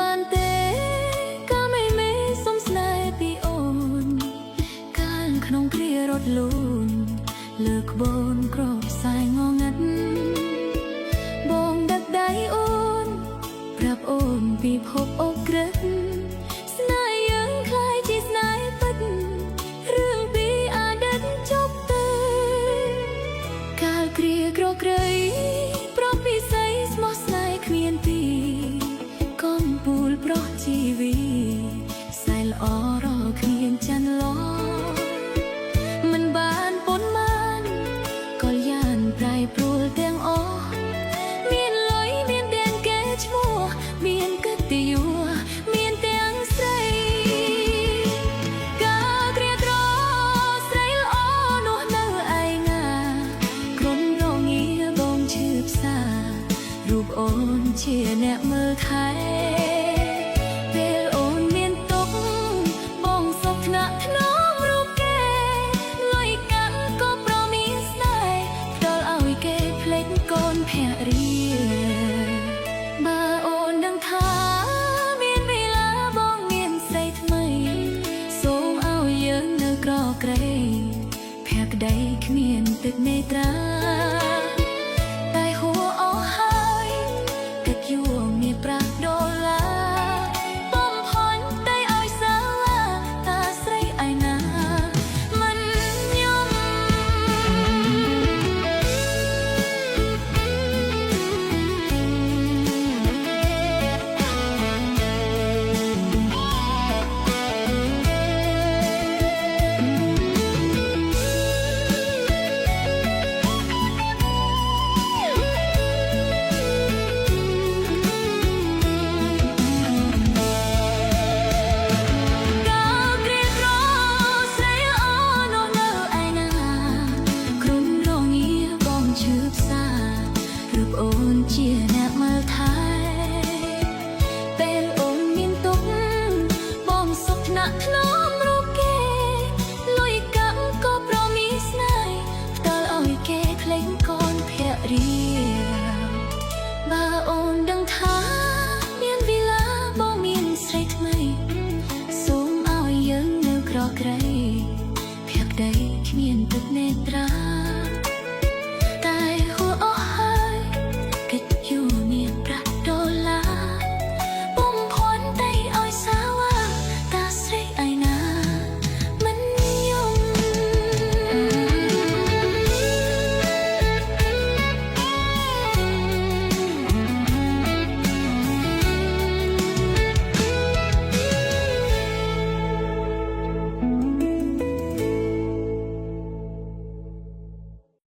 បានទេក៏ไม่សុំស្នេហ៍ពីអូនកាលក្នុងគ្រារត់លូនលើក្បូនក្របខ្សែងងាត់បងដឹកដៃអូនប្រាប់អូនពីភពអូក្រិតស្នេហ៍យើងคล้ายជាស្នេហ៍ពិតរឿងពីអតីតចប់ទៅកាលគ្រាក្រក្រៃប្រពិស័យស្មោះស្នេហ៍គ្មានទីកំពូលប្រោះជីវីសែល្អរកគ្មានចាន់ឡោ